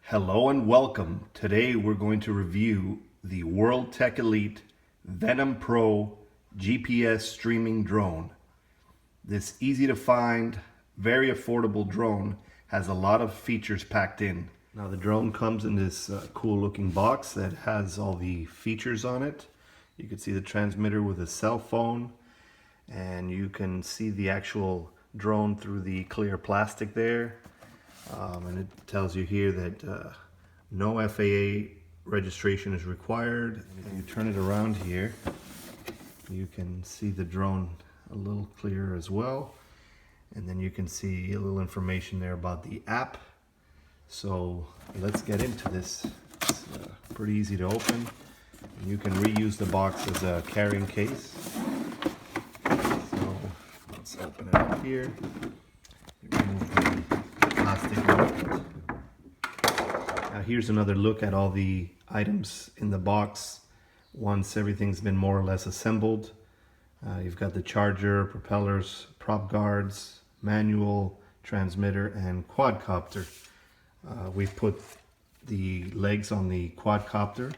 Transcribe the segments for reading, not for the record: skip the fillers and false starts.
Hello and welcome. Today we're going to review the World Tech Elite Venom Pro GPS streaming drone. This easy to find, very affordable drone has a lot of features packed in. Now the drone comes in this cool looking box that has all the features on it. You can see the transmitter with a cell phone, and you can see the actual drone through the clear plastic there. And it tells you here that no FAA registration is required. And if you turn it around here, you can see the drone a little clearer as well. And then you can see a little information there about the app. So let's get into this. It's pretty easy to open. And you can reuse the box as a carrying case. So let's open it up here. Remove the plastic element. Now here's another look at all the items in the box once everything's been more or less assembled. You've got the charger, propellers, prop guards, manual, transmitter, and quadcopter. We've put the legs on the quadcopter.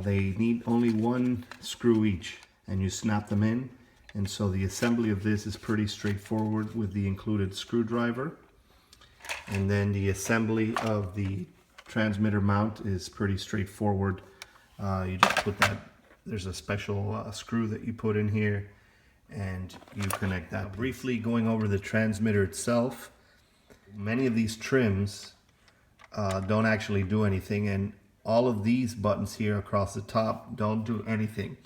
They need only one screw each, and you snap them in. And so the assembly of this is pretty straightforward with the included screwdriver. And then the assembly of the transmitter mount is pretty straightforward. You just put that, there's a special screw that you put in here and you connect that. Briefly going over the transmitter itself, many of these trims don't actually do anything, and all of these buttons here across the top don't do anything.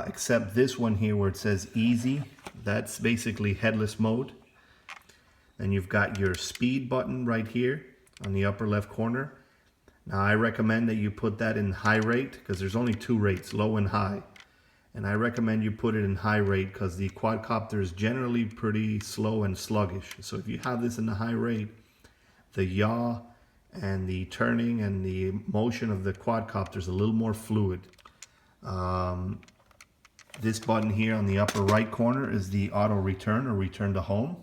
Except this one here where it says easy. That's basically headless mode. And you've got your speed button right here on the upper left corner. Now I recommend that you put that in high rate because there's only two rates, low and high. And I recommend you put it in high rate because the quadcopter is generally pretty slow and sluggish. So if you have this in the high rate, the yaw and the turning and the motion of the quadcopter is a little more fluid. This button here on the upper right corner is the auto return or return to home.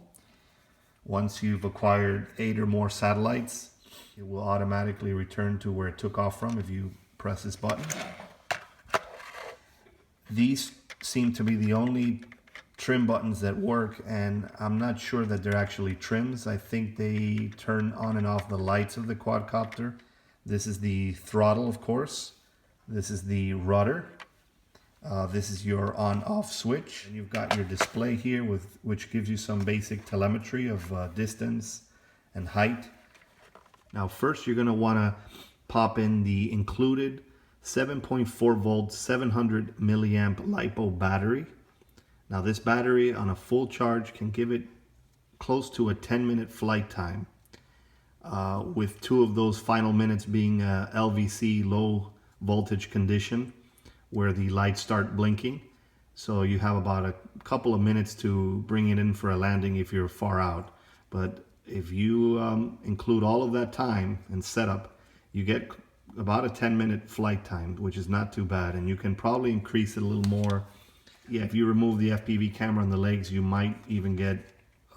Once you've acquired 8 or more satellites, it will automatically return to where it took off from if you press this button. These seem to be the only trim buttons that work, and I'm not sure that they're actually trims. I think they turn on and off the lights of the quadcopter. This is the throttle, of course. This is the rudder. This is your on-off switch, and you've got your display here which gives you some basic telemetry of distance and height. Now first you're going to want to pop in the included 7.4 volt 700 milliamp LiPo battery. Now this battery on a full charge can give it close to a 10-minute flight time, with 2 of those final minutes being LVC, low voltage condition, where the lights start blinking. So you have about a couple of minutes to bring it in for a landing if you're far out. But if you include all of that time and setup, you get about a 10-minute flight time, which is not too bad. And you can probably increase it a little more. Yeah, if you remove the FPV camera on the legs, you might even get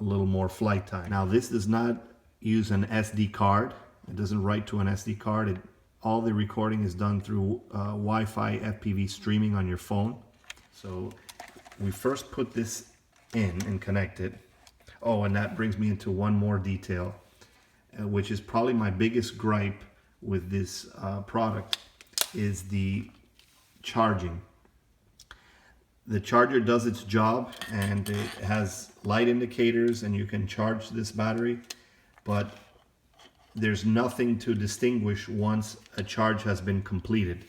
a little more flight time. Now this does not use an SD card. It doesn't write to an SD card. All the recording is done through Wi-Fi FPV streaming on your phone. So we first put this in and connect it. Oh, and that brings me into one more detail, which is probably my biggest gripe with this product, is the charging. The charger does its job and it has light indicators and you can charge this battery, but there's nothing to distinguish once a charge has been completed.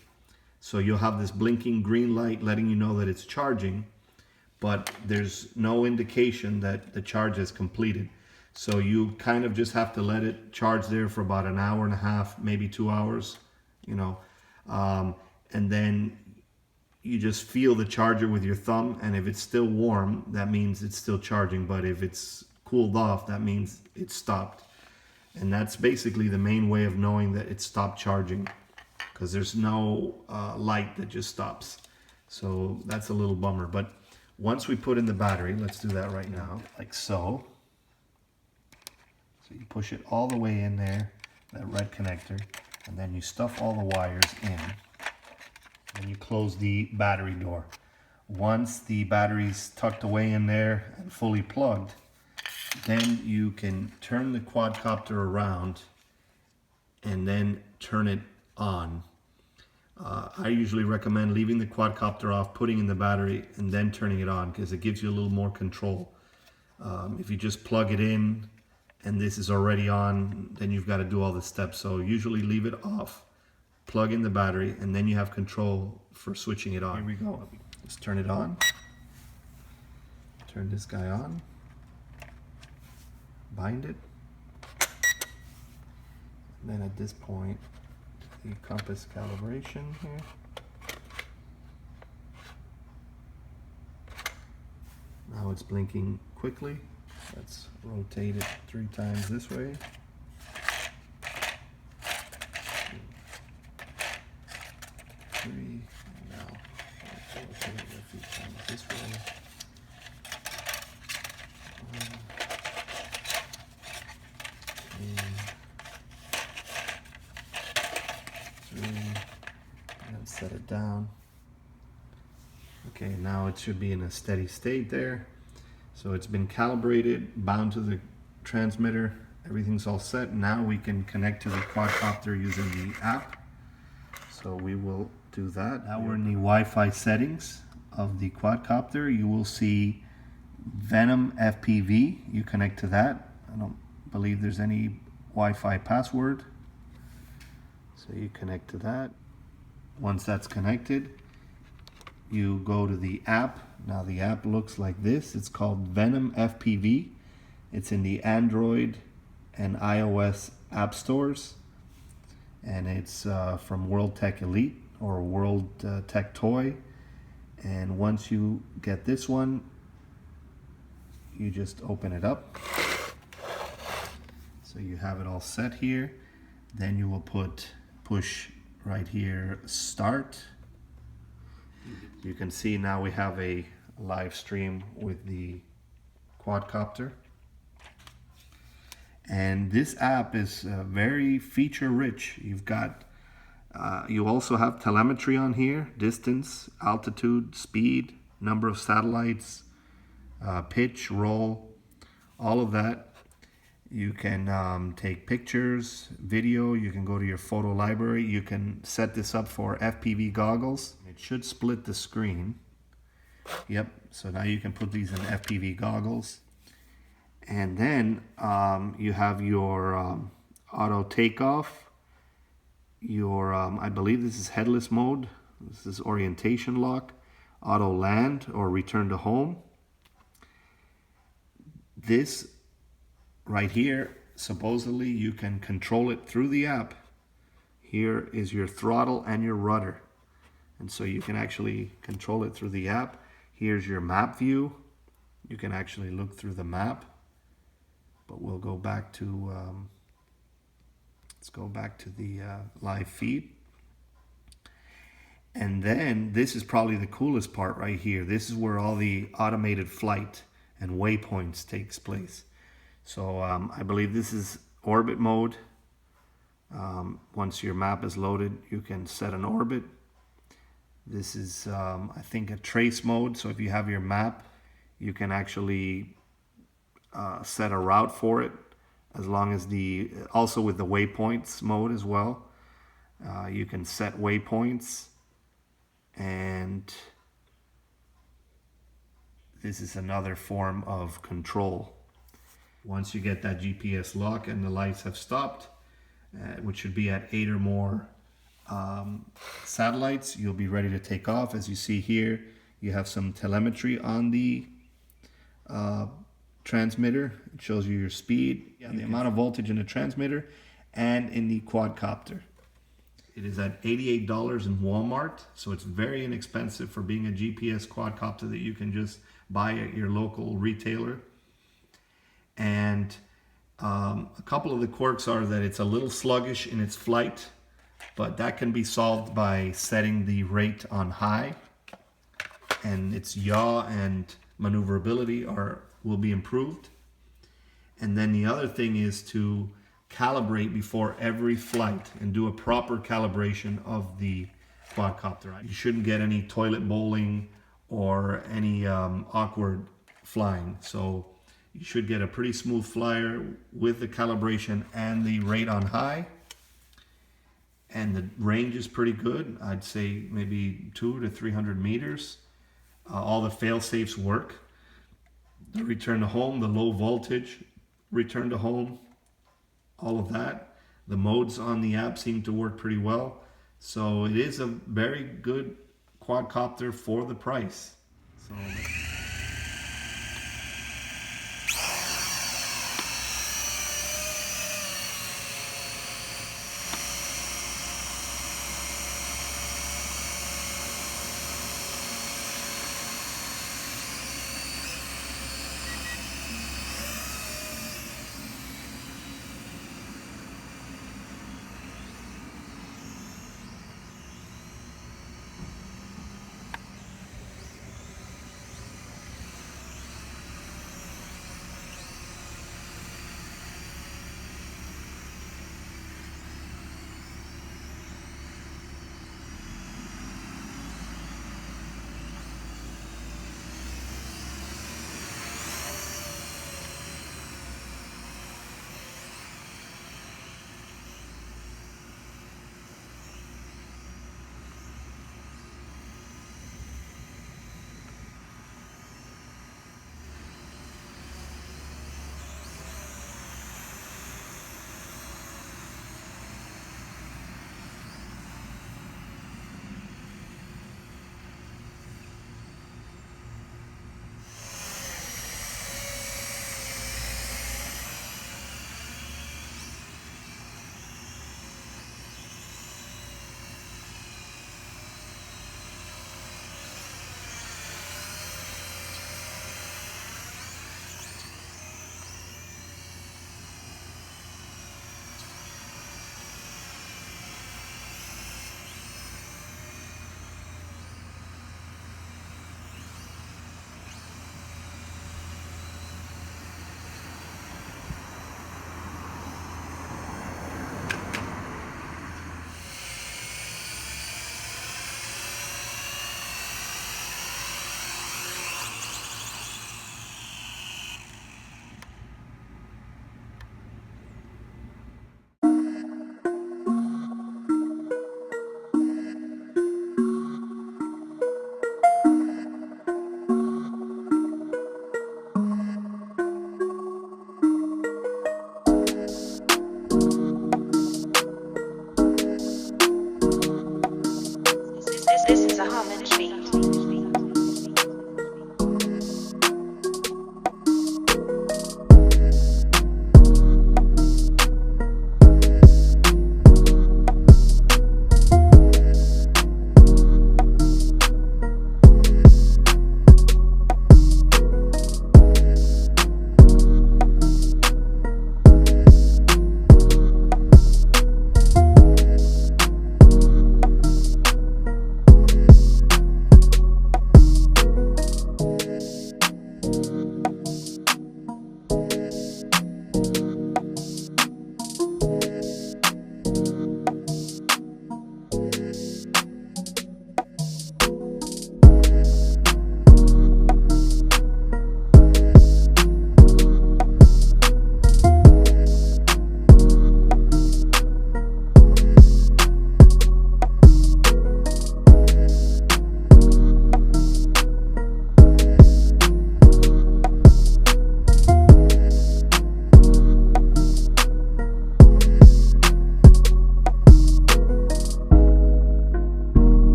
So you'll have this blinking green light letting you know that it's charging, but there's no indication that the charge is completed. So you kind of just have to let it charge there for about an hour and a half, maybe 2 hours, you know, and then you just feel the charger with your thumb, and if it's still warm, that means it's still charging, but if it's cooled off, that means it's stopped. And that's basically the main way of knowing that it stopped charging, because there's no light that just stops. So that's a little bummer. But once we put in the battery, let's do that right now, like so. So you push it all the way in there. that red connector, and then you stuff all the wires in, and you close the battery door. Once the battery's tucked away in there and fully plugged, then you can turn the quadcopter around and then turn it on. I usually recommend leaving the quadcopter off, putting in the battery, and then turning it on, because it gives you a little more control. If you just plug it in and this is already on, then you've got to do all the steps. So usually leave it off, plug in the battery, and then you have control for switching it on. Here we go. Let's turn it on. Turn this guy on. Bind it. And then at this point, the compass calibration here. Now it's blinking quickly. Let's rotate it 3 times this way. 3, and now let's rotate it a few times this way. 1, 2, 3, and then set it down. Okay, now it should be in a steady state there. So it's been calibrated, bound to the transmitter, everything's all set. Now we can connect to the quadcopter using the app. So we will do that. Now we're in the Wi-Fi settings of the quadcopter. You will see Venom FPV. You connect to that. I don't believe there's any Wi-Fi password. So you connect to that. Once that's connected, you go to the app. Now the app looks like this. It's called Venom FPV. It's in the Android and iOS app stores, and it's from World Tech Elite or World Tech Toy. And once you get this one, you just open it up. So you have it all set here. Then you will push right here, start. You can see now we have a live stream with the quadcopter. And this app is very feature rich. You've got, you also have telemetry on here, distance, altitude, speed, number of satellites, pitch, roll, all of that. You can take pictures, video, you can go to your photo library. You can set this up for FPV goggles. It should split the screen. Yep, so now you can put these in FPV goggles. And then you have your auto takeoff, your, I believe this is headless mode. This is orientation lock, auto land or return to home. This right here, supposedly you can control it through the app. Here is your throttle and your rudder. And so you can actually control it through the app. Here's your map view. You can actually look through the map. But we'll go back to, let's go back to the live feed. And then this is probably the coolest part right here. This is where all the automated flight and waypoints takes place. So I believe this is orbit mode. Once your map is loaded, you can set an orbit. This is, I think, a trace mode. So if you have your map, you can actually set a route for it, as long as also with the waypoints mode as well. You can set waypoints, and this is another form of control. Once you get that GPS lock and the lights have stopped, which should be at 8 or more satellites, you'll be ready to take off. As you see here, you have some telemetry on the transmitter. It shows you your speed, the amount of voltage in the transmitter and in the quadcopter. It is at $88 in Walmart, so it's very inexpensive for being a GPS quadcopter that you can just buy at your local retailer. And a couple of the quirks are that it's a little sluggish in its flight, but that can be solved by setting the rate on high, and its yaw and maneuverability will be improved. And then the other thing is to calibrate before every flight and do a proper calibration of the quadcopter. You shouldn't get any toilet bowling or any awkward flying. So you should get a pretty smooth flyer with the calibration and the rate on high. And the range is pretty good. I'd say maybe 200 to 300 meters. All the fail safes work. The return to home, the low voltage, return to home, all of that. The modes on the app seem to work pretty well. So it is a very good quadcopter for the price. So